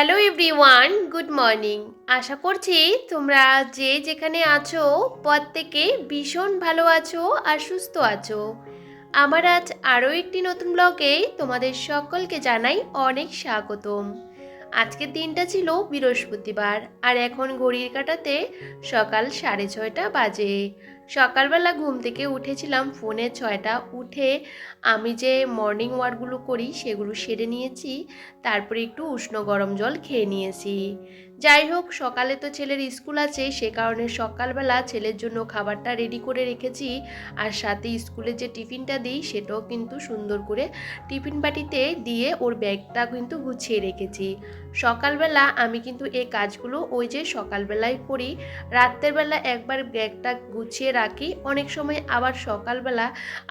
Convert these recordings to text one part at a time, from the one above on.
Hello everyone, good morning. আশা করছি তোমরা যে যেখানে আছো প্রত্যেকে ভীষণ ভালো আছো আর সুস্থ আছো। আমার আজ আরও একটি নতুন ব্লগে তোমাদের সকলকে জানাই অনেক স্বাগতম। আজকের দিনটা ছিল বৃহস্পতিবার আর এখন ঘড়ির কাঁটাতে সকাল 6:30 বাজে। সকালবেলা ঘুম থেকে উঠেছিলাম ফোনে 6টা উঠে আমি যে মর্নিং ওয়াকগুলো করি সেগুলো সেরে নিয়েছি। তারপরে একটু উষ্ণ গরম জল খেয়ে নিয়েছি। যাই হোক, সকালে তো ছেলের স্কুল আছে, সে কারণে সকালবেলা ছেলের জন্য খাবারটা রেডি করে রেখেছি। আর সাথে স্কুলে যে টিফিনটা দিই সেটাও কিন্তু সুন্দর করে টিফিন বাটিতে দিয়ে ওর ব্যাগটা কিন্তু গুছিয়ে রেখেছি। সকালবেলা আমি কিন্তু এই কাজগুলো ওই যে সকালবেলায় করি, রাত্রের বেলা একবার ব্যাগটা গুছিয়ে রাখি। অনেক সময় আবার সকালবেলা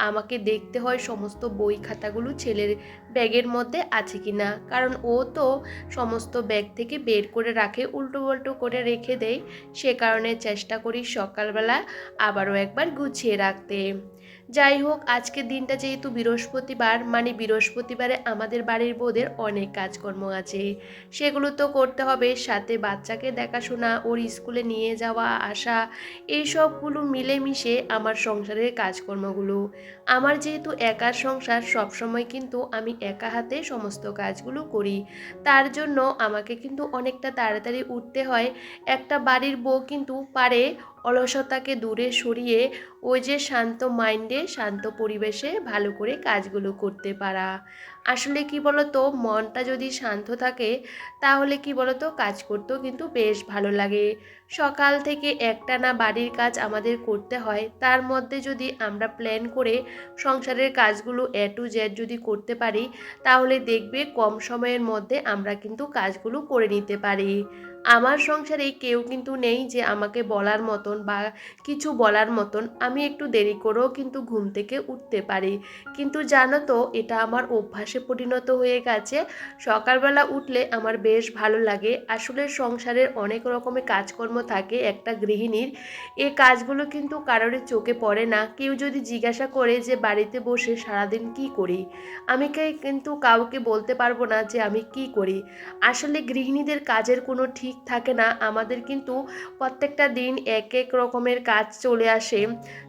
আমাকে দেখতে হয় সমস্ত বই খাতাগুলো ছেলের ব্যাগের মধ্যে আছে কিনা, কারণ ও তো সমস্ত ব্যাগ থেকে বের করে রাখে, উল্টো পাল্টো করে রেখে দেয়। সে কারণে চেষ্টা করি সকালবেলা আবারও একবার গুছিয়ে রাখতে। যাই হোক, আজকের দিনটা যেহেতু বৃহস্পতিবার, মানে বৃহস্পতিবারে আমাদের বাড়ির বউদের অনেক কাজকর্ম আছে, সেগুলো তো করতে হবে। সাথে বাচ্চাকে দেখাশোনা, ওর স্কুলে নিয়ে যাওয়া আসা, এইসবগুলো মিলেমিশে আমার সংসারের কাজকর্মগুলো। আমার যেহেতু একার সংসার, সবসময় কিন্তু আমি একা হাতে সমস্ত কাজগুলো করি। তার জন্য আমাকে কিন্তু অনেকটা তাড়াতাড়ি উঠতে হয়। একটা বাড়ির বউ কিন্তু পারে অলসতাকে দূরে সরিয়ে ওই যে শান্ত মাইন্ডে, শান্ত পরিবেশে ভালো করে কাজগুলো করতে পারা। আসলে কি বলতো, মনটা যদি শান্ত থাকে তাহলে কি বলতো কাজ করতেও কিন্তু বেশ ভালো লাগে। সকাল থেকে একটানা বাড়ির কাজ আমাদের করতে হয়, তার মধ্যে যদি আমরা প্ল্যান করে সংসারের কাজগুলো এ টু জেড যদি করতে পারি, তাহলে দেখবে কম সময়ের মধ্যে আমরা কিন্তু কাজগুলো করে নিতে পারি। আমার সংসারে কেউ কিন্তু নেই যে আমাকে বলার মতন বা কিছু বলার মতন। আমি একটু দেরি করেও কিন্তু ঘুম থেকে উঠতে পারি, কিন্তু জানো তো এটা আমার অভ্যাসে পরিণত হয়ে গেছে। সকালবেলা উঠলে আমার বেশ ভালো লাগে। আসলে সংসারের অনেক রকমের কাজকর্ম থাকে একটা গৃহিণীর, এই কাজগুলো কিন্তু কারোর চোখে পড়ে না। কেউ যদি জিজ্ঞাসা করে যে বাড়িতে বসে সারাদিন কি করি, আমি কিন্তু কাউকে বলতে পারবো না যে আমি কি করি। আসলে গৃহিণীদের কাজের কোনো ঠিক থাকে না। আমাদের কিন্তু প্রত্যেকটা দিন এক এক রকমের কাজ চলে আসে।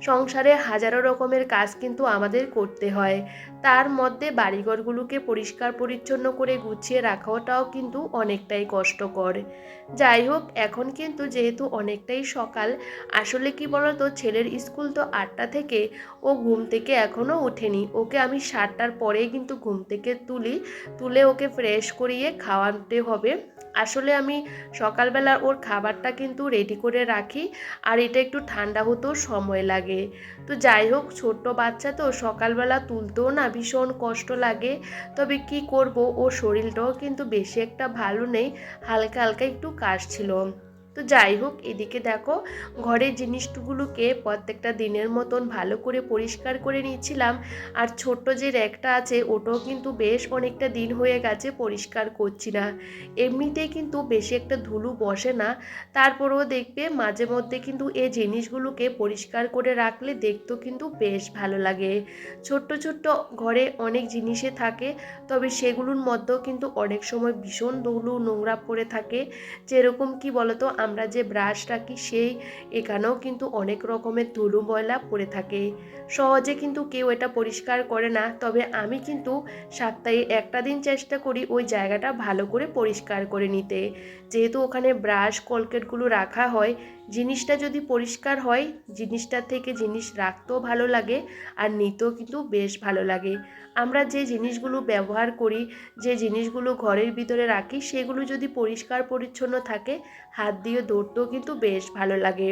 সংসারে হাজারো রকমের কাজ কিন্তু আমাদের করতে হয়। তার মধ্যে বাড়িঘরগুলোকে পরিষ্কার পরিচ্ছন্ন করে গুছিয়ে রাখাটাও কিন্তু অনেকটাই কষ্টকর। যাই হোক, এখন কিন্তু যেহেতু অনেকটাই সকাল, আসলে কি বলতো, ছেলের স্কুল তো 8টা থেকে, ও ঘুম থেকে এখনও ওঠেনি। ওকে আমি 7টার পরেই কিন্তু ঘুম থেকে তুলে ওকে ফ্রেশ করিয়ে খাওয়াতে হবে। আসলে আমি সকালবেলা ওর খাবারটা কিন্তু রেডি করে রাখি, আর এটা একটু ঠান্ডা হতেও সময় লাগে। তো যাই হোক, ছোট্ট বাচ্চা তো সকালবেলা তুলতেও না ভীষণ কষ্ট লাগে। তবে কি করব, ওর শরীরটাও কিন্তু বেশি একটা ভালো নেই, হালকা হালকা একটু কাশছিল। তো যাই হোক, এদিকে দেখো, ঘরের জিনিসগুলোকে প্রত্যেকটা দিনের মতন ভালো করে পরিষ্কার করে নিচ্ছিলাম। আর ছোট্ট যে র্যাকটা আছে ওটাও কিন্তু বেশ অনেকটা দিন হয়ে গেছে পরিষ্কার করছি না। এমনিতেই কিন্তু বেশি একটা ধুলো বসে না, তারপরেও দেখবে মাঝে মধ্যে কিন্তু এই জিনিসগুলোকে পরিষ্কার করে রাখলে দেখতেও কিন্তু বেশ ভালো লাগে। ছোট্ট ছোট্ট ঘরে অনেক জিনিসে থাকে, তবে সেগুলোর মধ্যেও কিন্তু অনেক সময় ভীষণ ধুলো নোংরা পড়ে থাকে। যেরকম কি বলতো, আমরা যে ব্রাশ রাখি সেই এখানেও কিন্তু অনেক রকমের ধুলো ময়লা পড়ে থাকে। সহজে কিন্তু কেউ এটা পরিষ্কার করে না, তবে আমি কিন্তু সপ্তাহে একটা দিন চেষ্টা করি ওই জায়গাটা ভালো করে পরিষ্কার করে নিতে। যেহেতু ওখানে ব্রাশ কলগেটগুলো রাখা হয়, জিনিসটা যদি পরিষ্কার হয়, জিনিসটা থেকে জিনিস রাখতেও ভালো লাগে আর নিতেও কিন্তু বেশ ভালো লাগে। আমরা যে জিনিসগুলো ব্যবহার করি, যে জিনিসগুলো ঘরের ভিতরে রাখি, সেগুলো যদি পরিষ্কার পরিচ্ছন্ন থাকে, হাত দিয়ে ধরতেও কিন্তু বেশ ভালো লাগে।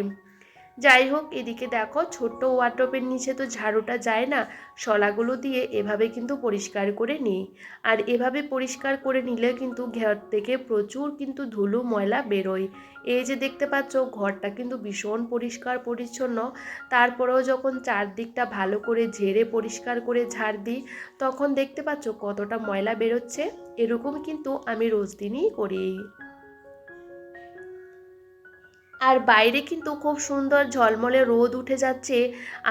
যাই হোক, এদিকে দেখো, ছোট্ট ওয়ার্ডরোবের নিচে তো ঝাড়ুটা যায় না, শলাগুলো দিয়ে এভাবে কিন্তু পরিষ্কার করে নিই। আর এভাবে পরিষ্কার করে নিলে কিন্তু ঘর থেকে প্রচুর কিন্তু ধুলো ময়লা বেরোয়। এই যে দেখতে পাচ্ছ, ঘরটা কিন্তু ভীষণ পরিষ্কার পরিচ্ছন্ন। তারপরেও যখন চারদিকটা ভালো করে ঝেড়ে পরিষ্কার করে ঝাড় দিই, তখন দেখতে পাচ্ছ কতটা ময়লা বেরোচ্ছে। এরকম কিন্তু আমি রোজ দিনই করি। আর বাইরে কিন্তু খুব সুন্দর ঝলমলে রোদ উঠে যাচ্ছে।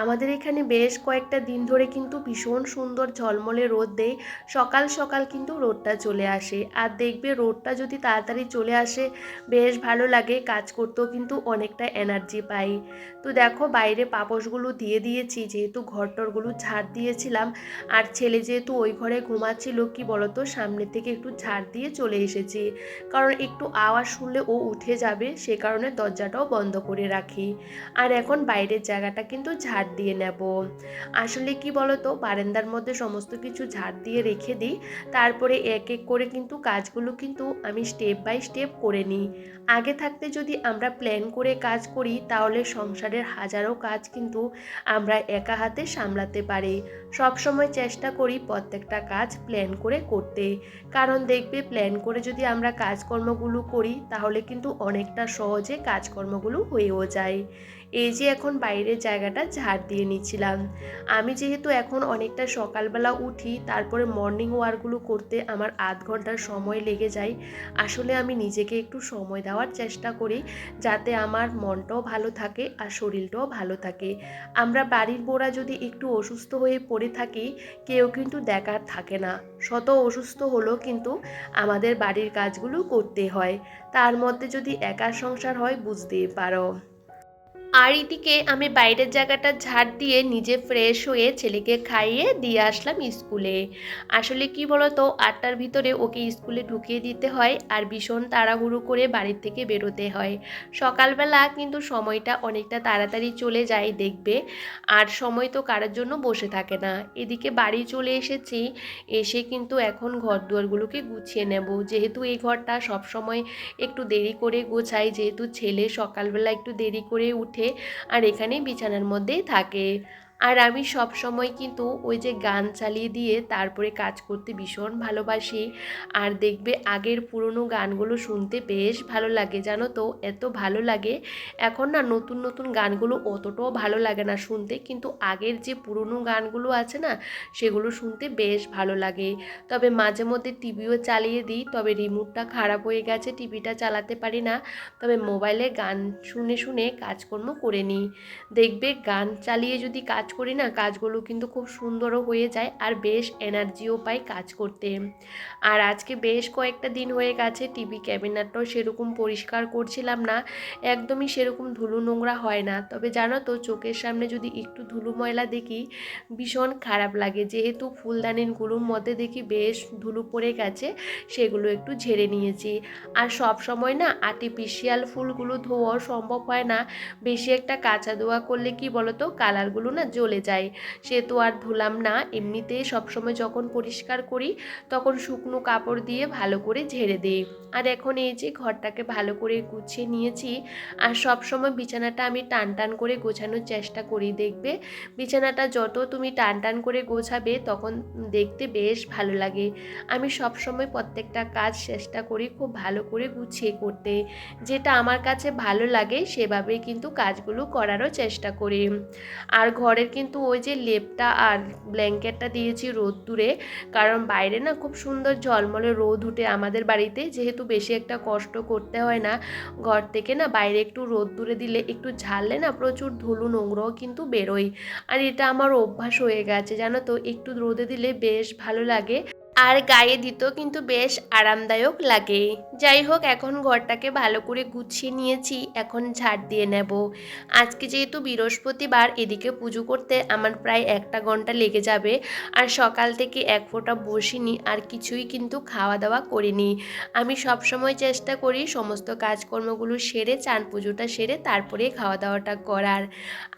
আমাদের এখানে বেশ কয়েকটা দিন ধরে কিন্তু ভীষণ সুন্দর ঝলমলে রোদ দেয়। সকাল সকাল কিন্তু রোদটা চলে আসে, আর দেখবে রোদটা যদি তাড়াতাড়ি চলে আসে বেশ ভালো লাগে, কাজ করতেও কিন্তু অনেকটা এনার্জি পাই। তো দেখো বাইরে পাপোশগুলো দিয়ে দিয়েছি, যেহেতু ঘরটরগুলো ঝাড় দিয়েছিলাম। আর ছেলে যেহেতু ওই ঘরে ঘুমাচ্ছিল, কি বলতো, সামনে থেকে একটু ঝাড় দিয়ে চলে এসেছি, কারণ একটু আওয়াজ শুনলে ও উঠে যাবে, সে কারণে দরজাটাও বন্ধ করে রাখি। আর এখন বাইরের জায়গাটা কিন্তু ঝাড় দিয়ে নেব। আসলে কি বলতো, বারান্দার মধ্যে সমস্ত কিছু ঝাড় দিয়ে রেখে দিই, তারপরে এক এক করে কিন্তু কাজগুলো কিন্তু আমি স্টেপ বাই স্টেপ করে নিই। আগে থাকতে যদি আমরা প্ল্যান করে কাজ করি, তাহলে সংসারের হাজারো কাজ কিন্তু আমরা একা হাতে সামলাতে পারি। সবসময় চেষ্টা করি প্রত্যেকটা কাজ প্ল্যান করে করতে, কারণ দেখবে প্ল্যান করে যদি আমরা কাজকর্মগুলো করি তাহলে কিন্তু অনেকটা সহজে কাজকর্মগুলো হয়েও যায়। এই যে এখন বাইরের জায়গাটা ঝাড় দিয়ে নিচ্ছিলাম। আমি যেহেতু এখন অনেকটা সকালবেলা উঠি, তারপরে মর্নিং ওয়াকগুলো করতে আমার আধ ঘন্টার সময় লেগে যায়। আসলে আমি নিজেকে একটু সময় দেওয়ার চেষ্টা করি, যাতে আমার মনটাও ভালো থাকে আর শরীরটাও ভালো থাকে। আমরা বাড়ির বউরা যদি একটু অসুস্থ হয়ে পড়ে থাকি, কেউ কিন্তু দেখার থাকে না। শত অসুস্থ হলেও কিন্তু আমাদের বাড়ির কাজগুলো করতে হয়, তার মধ্যে যদি একা সংসার হয় বুঝতেই পারো। আর এদিকে আমি বাইরের জায়গাটা ঝাড় দিয়ে নিজে ফ্রেশ হয়ে ছেলেকে খাইয়ে দিয়ে আসলাম স্কুলে। আসলে কি বলতো, 8টার ভিতরে ওকে স্কুলে ঢুকিয়ে দিতে হয়, আর ভীষণ তাড়াহুড়ো করে বাড়ির থেকে বেরোতে হয়। সকালবেলা কিন্তু সময়টা অনেকটা তাড়াতাড়ি চলে যায় দেখবে, আর সময় তো কারোর জন্য বসে থাকে না। এদিকে বাড়ি চলে এসেছি, এসে কিন্তু এখন ঘর দুয়ারগুলোকে গুছিয়ে নেব, যেহেতু এই ঘরটা সবসময় একটু দেরি করে গোছাই, যেহেতু ছেলে সকালবেলা একটু দেরি করে উঠে আর এখানেই বিছানার মধ্যেই থাকে। আর আমি সব সময় কিন্তু ওই যে গান চালিয়ে দিয়ে তারপরে কাজ করতে ভীষণ ভালোবাসি। আর দেখবে আগের পুরনো গানগুলো শুনতে বেশ ভালো লাগে, জানো তো, এত ভালো লাগে। এখন না নতুন নতুন গানগুলো অতটাও ভালো লাগে না শুনতে, কিন্তু আগের যে পুরনো গানগুলো আছে না, সেগুলো শুনতে বেশ ভালো লাগে। তবে মাঝে মধ্যে টিভিও চালিয়ে দিই, তবে রিমোটটা খারাপ হয়ে গেছে, টিভিটা চালাতে পারি না। তবে মোবাইলে গান শুনে শুনে কাজকর্ম করে নিই। দেখবে গান চালিয়ে যদি কাজ করি না, কাজগুলো কিন্তু খুব সুন্দরও হয়ে যায়, আর বেশ এনার্জিও পাই কাজ করতে। আর আজকে বেশ কয়েকটা দিন হয়ে গেছে টিভি ক্যাবিনেটটাও সেরকম পরিষ্কার করছিলাম না, একদমই সেরকম ধুলো নোংরা হয় না। তবে জানো তো, চোখের সামনে যদি একটু ধুলো ময়লা দেখি ভীষণ খারাপ লাগে, যেহেতু ফুলদানিগুলোর মধ্যে দেখি বেশ ধুলো পড়ে গেছে, সেগুলো একটু ঝেড়ে নিয়েছি। আর সব সময় না আর্টিফিশিয়াল ফুলগুলো ধোয়াও সম্ভব হয় না, বেশি একটা কাঁচা ধোয়া করলে কি বলতো, কালারগুলো না জ্বলে যায়, সে তো আর ধুলাম না। এমনিতেই সবসময় যখন পরিষ্কার করি তখন শুকনো কাপড় দিয়ে ভালো করে ঝেড়ে দিই। আর এখন এই যে ঘরটাকে ভালো করে গুছিয়ে নিয়েছি, আর সব সময় বিছানাটা আমি টান টান করে গোছানোর চেষ্টা করি। দেখবে বিছানাটা যত তুমি টান টান করে গোছাবে তখন দেখতে বেশ ভালো লাগে। আমি সব সময় প্রত্যেকটা কাজ চেষ্টা করি খুব ভালো করে গুছিয়ে করতে, যেটা আমার কাছে ভালো লাগে সেভাবেই কিন্তু কাজগুলো করারও চেষ্টা করি। আর ঘরের কিন্তু ওই যে লেপটা আর ব্ল্যাঙ্কেটটা দিয়েছি রোদ্দুরে, কারণ বাইরে না খুব সুন্দর ঝলমলে রোদ উঠে আমাদের বাড়িতে, যেহেতু বেশি একটা কষ্ট করতে হয় না। ঘর থেকে না বাইরে একটু রোদ্দুরে দিলে, একটু ঝাড়লে না প্রচুর ধুলো নোংরাও কিন্তু বেরোয়। আর এটা আমার অভ্যাস হয়ে গেছে, জানো তো, একটু রোদে দিলে বেশ ভালো লাগে, আর গায়ে দিতেও কিন্তু বেশ আরামদায়ক লাগে। যাই হোক, এখন ঘরটাকে ভালো করে গুছিয়ে নিয়েছি, এখন ঝাড় দিয়ে নেব। আজকে যেহেতু বৃহস্পতিবার, এদিকে পুজো করতে আমার প্রায় 1 ঘন্টা লেগে যাবে। আর সকাল থেকে এক ফোঁটা বসিনি, আর কিছুই কিন্তু খাওয়া দাওয়া করিনি। আমি সব সময় চেষ্টা করি সমস্ত কাজকর্মগুলো সেরে, চান পুজোটা সেরে তারপরে খাওয়া দাওয়াটা করার।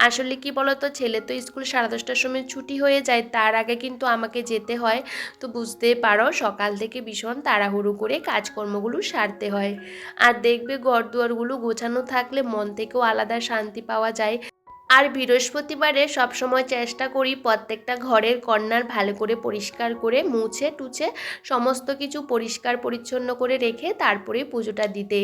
আসলে কি বলতো, ছেলে তো স্কুল 10:30টার সময় ছুটি হয়ে যায়, তার আগে কিন্তু আমাকে যেতে হয়। তো বুঝতেই পারো সকাল থেকে ভীষণ তাড়াহুড়ো করে কাজকর্মগুলো সারতে হয়। আর দেখবে ঘর দুয়ারগুলো গোছানো থাকলে মন থেকেও আলাদা শান্তি পাওয়া যায়। আর বৃহস্পতিবারে সবসময় চেষ্টা করি প্রত্যেকটা ঘরের কর্নার ভালো করে পরিষ্কার করে মুছে টুছে সমস্ত কিছু পরিষ্কার পরিচ্ছন্ন করে রেখে তারপরে পুজোটা দিতে।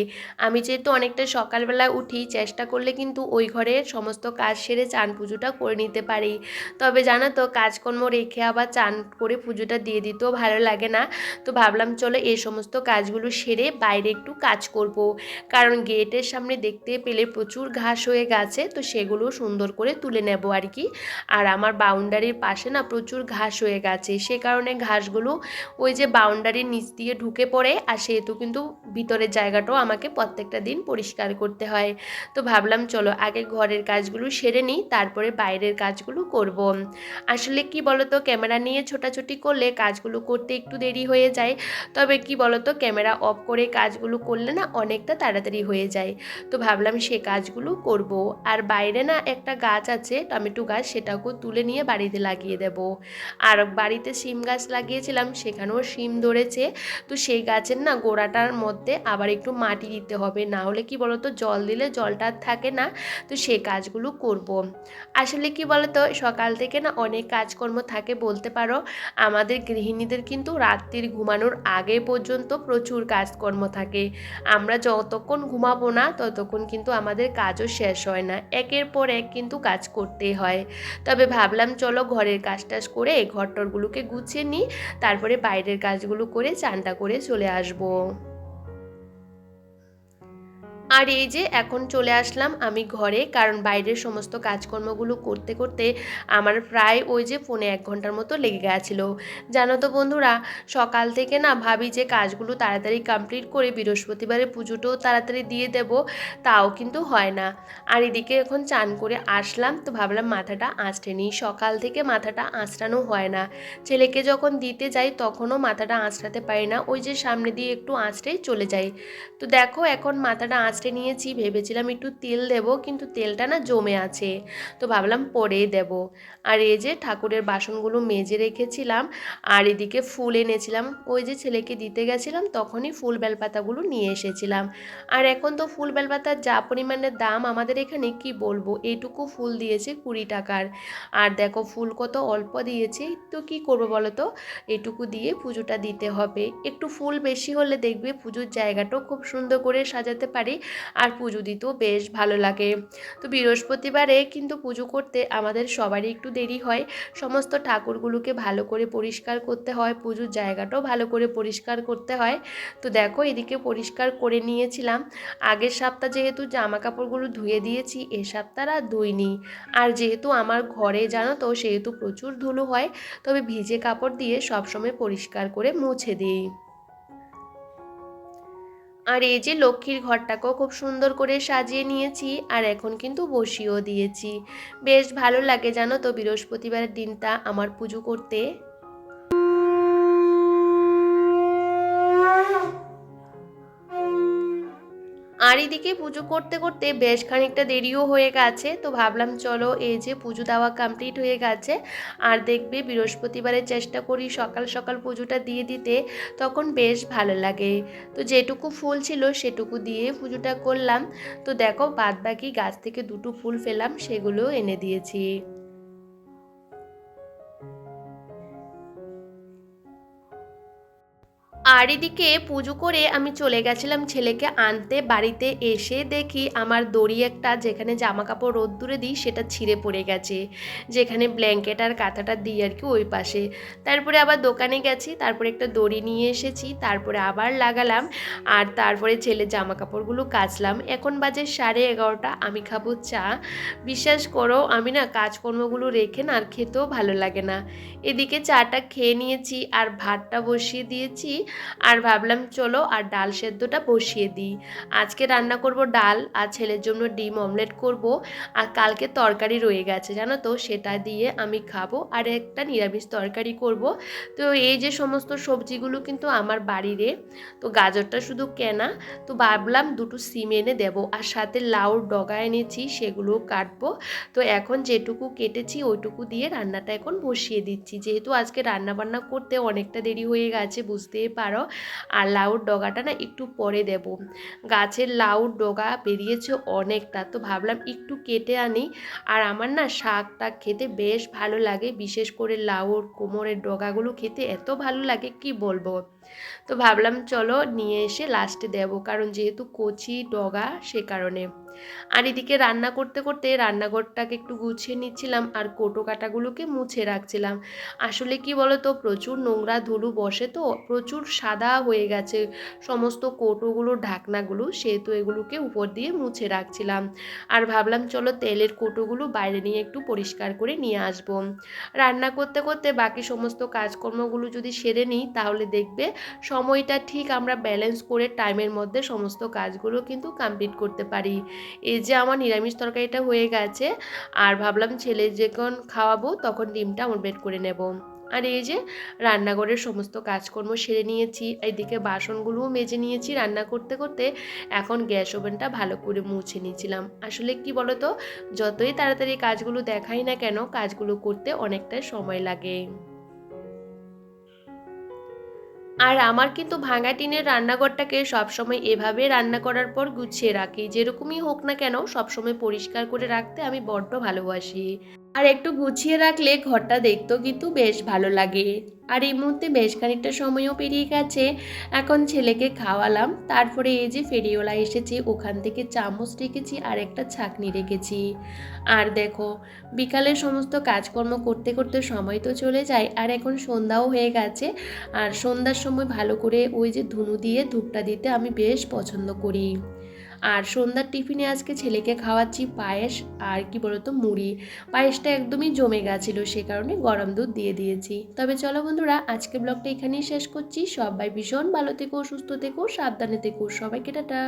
আমি যেহেতু অনেকটা সকালবেলা উঠি, চেষ্টা করলে কিন্তু ওই ঘরের সমস্ত কাজ সেরে চান পুজোটা করে নিতে পারি। তবে জানো তো, কাজকর্ম রেখে আবার চান করে পুজোটা দিয়ে দিতেও ভালো লাগে না। তো ভাবলাম চলো এই সমস্ত কাজগুলো সেরে বাইরে একটু কাজ করব। কারণ গেটের সামনে দেখতে পেলে প্রচুর ঘাস হয়ে গেছে, তো সেগুলো সুন্দর করে তুলে নেব আর কি। আর আমার বাউন্ডারির পাশে না প্রচুর ঘাস হয়ে গেছে, সে কারণে ঘাসগুলো ওই যে বাউন্ডারির নিচ দিয়ে ঢুকে পড়ে, আর সেহেতু কিন্তু ভিতরের জায়গাটাও আমাকে প্রত্যেকটা দিন পরিষ্কার করতে হয়। তো ভাবলাম চলো আগে ঘরের কাজগুলো সেরে নিই, তারপরে বাইরের কাজগুলো করব। আসলে কি বলতো, ক্যামেরা নিয়ে ছোটাছুটি করলে কাজগুলো করতে একটু দেরি হয়ে যায়। তবে কি বলতো, ক্যামেরা অফ করে কাজগুলো করলে না অনেকটা তাড়াতাড়ি হয়ে যায়। তো ভাবলাম সে কাজগুলো করব। আর বাইরে না একটা গাছ আছে, টমেটো গাছ, সেটাকেও তুলে নিয়ে বাড়িতে লাগিয়ে দেব। আর বাড়িতে শিম গাছ লাগিয়েছিলাম, সেখানেও শিম ধরেছে। তো সেই গাছের না গোড়াটার মধ্যে আবার একটু মাটি দিতে হবে, না হলে কি বলতো জল দিলে জলটা আর থাকে না। তো সেই কাজগুলো করব। আসলে কি বলতো, সকাল থেকে না অনেক কাজকর্ম থাকে বলতে পারো। আমাদের গৃহিণীদের কিন্তু রাত্রির ঘুমানোর আগে পর্যন্ত প্রচুর কাজকর্ম থাকে। আমরা যতক্ষণ ঘুমাবো না ততক্ষণ কিন্তু আমাদের কাজও শেষ হয় না, একের পর এক কিন্তু কাজ করতেই হয়। তবে ভাবলাম চলো ঘরের কাজ টাজ করে ঘরটরগুলোকে গুছিয়ে নিই, তারপরে বাইরের কাজগুলো করে চানটা করে চলে আসবো। আর এই যে এখন চলে আসলাম আমি ঘরে, কারণ বাইরের সমস্ত কাজকর্মগুলো করতে করতে আমার প্রায় ওই যে 1.5 ঘন্টার মতো লেগে গেছিলো। জানো তো বন্ধুরা, সকাল থেকে না ভাবি যে কাজগুলো তাড়াতাড়ি কমপ্লিট করে বৃহস্পতিবারে পুজোটাও তাড়াতাড়ি দিয়ে দেব, তাও কিন্তু হয় না। আর এদিকে এখন চান করে আসলাম, তো ভাবলাম মাথাটা আঁচড়ে নিই। সকাল থেকে মাথাটা আঁচড়ানো হয় না, ছেলেকে যখন দিতে যাই তখনও মাথাটা আঁচড়াতে পারি না, ওই যে সামনে দিয়ে একটু আঁচড়েই চলে যাই। তো দেখো এখন মাথাটা আঁচড়ে নিয়েছি, ভেবেছিলাম একটু তেল দেব, কিন্তু তেলটা না জমে আছে, তো ভাবলাম পরেই দেব। আর এই যে ঠাকুরের বাসনগুলো মেজে রেখেছিলাম, আর এদিকে ফুল এনেছিলাম, ওই যে ছেলেকে দিতে গেছিলাম তখনই ফুল বেলপাতাগুলো নিয়ে এসেছিলাম। আর এখন তো ফুল বেলপাতার যা পরিমাণের দাম আমাদের এখানে, কি বলবো, এইটুকু ফুল দিয়েছে 20 টাকার। আর দেখো ফুল কত অল্প দিয়েছে, তো কি করবো বলো তো, এটুকু দিয়ে পুজোটা দিতে হবে। একটু ফুল বেশি হলে দেখবে পুজোর জায়গাটাও খুব সুন্দর করে সাজাতে পারি, আর পুজো দিতেও বেশ ভালো লাগে। তো বৃহস্পতিবারে কিন্তু পুজো করতে আমাদের সবারই একটু দেরি হয়। সমস্ত ঠাকুরগুলোকে ভালো করে পরিষ্কার করতে হয়, পুজোর জায়গাটাও ভালো করে পরিষ্কার করতে হয়। তো দেখো এদিকে পরিষ্কার করে নিয়েছিলাম। আগের সপ্তাহ যেহেতু জামা কাপড়গুলো ধুয়ে দিয়েছি, এ সপ্তাহ আর ধুইনি। আর যেহেতু আমার ঘরে জানো তো, সেহেতু প্রচুর ধুলো হয়, তবে ভিজে কাপড় দিয়ে সবসময় পরিষ্কার করে মুছে দিই। আর এই যে লক্ষ্মীর ঘরটাকেও খুব সুন্দর করে সাজিয়ে নিয়েছি, আর এখন কিন্তু বসিয়েও দিয়েছি। বেশ ভালো লাগে জানো তো বৃহস্পতিবারের দিনটা আমার পুজো করতে। আর এদিকে পুজো করতে করতে বেশ খানিকটা দেরিও হয়ে গেছে, তো ভাবলাম চলো এই যে পুজো দেওয়া কমপ্লিট হয়ে গেছে। আর দেখবে বৃহস্পতিবারে চেষ্টা করি সকাল সকাল পুজোটা দিয়ে দিতে, তখন বেশ ভালো লাগে। তো যেটুকু ফুল ছিল সেটুকু দিয়ে পুজোটা করলাম। তো দেখো বাদ বাকি গাছ থেকে দুটো ফুল পেলাম, সেগুলোও এনে দিয়েছি। আর এদিকে পুজো করে আমি চলে গেছিলাম ছেলেকে আনতে। বাড়িতে এসে দেখি আমার দড়ি একটা, যেখানে জামা কাপড় রোদ্দুরে দিই, সেটা ছিঁড়ে পড়ে গেছে, যেখানে ব্ল্যাঙ্কেট আর কাঁথাটা দিই আর কি ওই পাশে। তারপরে আবার দোকানে গেছি, তারপরে একটা দড়ি নিয়ে এসেছি, তারপরে আবার লাগালাম। আর তারপরে ছেলের জামা কাপড়গুলো কাচলাম। এখন বাজে 11:30, আমি খাবো চা। বিশ্বাস করো আমি না কাজকর্মগুলো রেখে না আর খেতেও ভালো লাগে না। এদিকে চাটা খেয়ে নিয়েছি, আর ভাতটা বসিয়ে দিয়েছি। আর ভাবলাম চলো আর ডাল সেদ্ধটা বসিয়ে দিই। আজকে রান্না করব ডাল, আর ছেলের জন্য ডিম অমলেট করব। আর কালকে তরকারি রয়ে গেছে জানো তো, সেটা দিয়ে আমি খাবো, আর একটা নিরামিষ তরকারি করব। তো এই যে সমস্ত সবজিগুলো কিন্তু আমার বাড়িরে, তো গাজরটা শুধু কেনা। তো ভাবলাম দুটো সিম এনে দেবো, আর সাথে লাউর ডগা এনেছি, সেগুলোও কাটবো। তো এখন যেটুকু কেটেছি ওইটুকু দিয়ে রান্নাটা এখন বসিয়ে দিচ্ছি, যেহেতু আজকে রান্না বান্না করতে অনেকটা দেরি হয়ে গেছে বুঝতেই পারো। পারো। আর লাউর ডগাটা না একটু পরে দেব। গাছের লাউর ডগা বেরিয়েছে অনেকটা, তো ভাবলাম একটু কেটে আনি। আর আমার না শাকটা খেতে বেশ ভালো লাগে, বিশেষ করে লাউর কোমরের ডগাগুলো খেতে এত ভালো লাগে কি বলবো। তো ভাবলাম চলো নিয়ে এসে লাস্টে দেবো, কারণ যেহেতু কচি ডগা সে কারণে। আর এদিকে রান্না করতে করতে রান্নাঘরটাকে একটু গুছিয়ে নিচ্ছিলাম আর কোটো কাটাগুলোকে মুছে রাখছিলাম। আসলে কি বলো তো, প্রচুর নোংরা ধুলো বসে, তো প্রচুর সাদা হয়ে গেছে সমস্ত কোটোগুলোর ঢাকনাগুলো, সেহেতু এগুলোকে উপর দিয়ে মুছে রাখছিলাম। আর ভাবলাম চলো তেলের কোটোগুলো বাইরে নিয়ে একটু পরিষ্কার করে নিয়ে আসবো। রান্না করতে করতে বাকি সমস্ত কাজকর্মগুলো যদি সেরে নিই তাহলে দেখবে সময়টা ঠিক আমরা ব্যালেন্স করে টাইমের মধ্যে সমস্ত কাজগুলো কিন্তু কমপ্লিট করতে পারি। এই যে আমার নিরামিষ তরকারিটা হয়ে গেছে, আর ভাবলাম ছেলে যখন খাওয়াবো তখন ডিমটা অমলেট করে নেব। আর এই যে রান্নাঘরের সমস্ত কাজকর্ম সেরে নিয়েছি, এইদিকে বাসনগুলোও মেজে নিয়েছি রান্না করতে করতে। এখন গ্যাস ওভেনটা ভালো করে মুছে নিয়েছিলাম। আসলে কি বলতো, যতই তাড়াতাড়ি কাজগুলো দেখাই না কেন কাজগুলো করতে অনেকটাই সময় লাগে। আর আমার কিন্তু ভাঙা টিনের রান্নাঘরটাকে সবসময় এভাবে রান্না করার পর গুছিয়ে রাখি, যেরকমই হোক না কেন সবসময় পরিষ্কার করে রাখতে আমি বড্ড ভালোবাসি। আর একটু গুছিয়ে রাখলে ঘরটা দেখতেও কিন্তু বেশ ভালো লাগে। আর এই মুহূর্তে বেশ খানিকটা সময়ও পেরিয়ে গেছে, এখন ছেলেকে খাওয়ালাম, তারপরে এই যে ফেরিওয়ালা এসেছে, ওখান থেকে চামচ রেখেছি আর একটা ছাঁকনি রেখেছি। আর দেখো বিকালের সমস্ত কাজকর্ম করতে করতে সময় তো চলে যায়, আর এখন সন্ধ্যাও হয়ে গেছে। আর সন্ধ্যার সময় ভালো করে ওই যে ধুনো দিয়ে ধূপটা দিতে আমি বেশ পছন্দ করি। আর সন্ধ্যার টিফিনে আজকে ছেলেকে খাওয়াচ্ছি পায়েস আর কি বলতো মুড়ি। পায়েসটা একদমই জমে গেছিলো, সে কারণে গরম দুধ দিয়ে দিয়েছি। তবে চলো বন্ধুরা, আজকে ব্লগটা এখানেই শেষ করছি। সবাই ভীষণ ভালো থেকো, সুস্থ থেকো, সাবধানে থেকো, সবাইকে টাটা।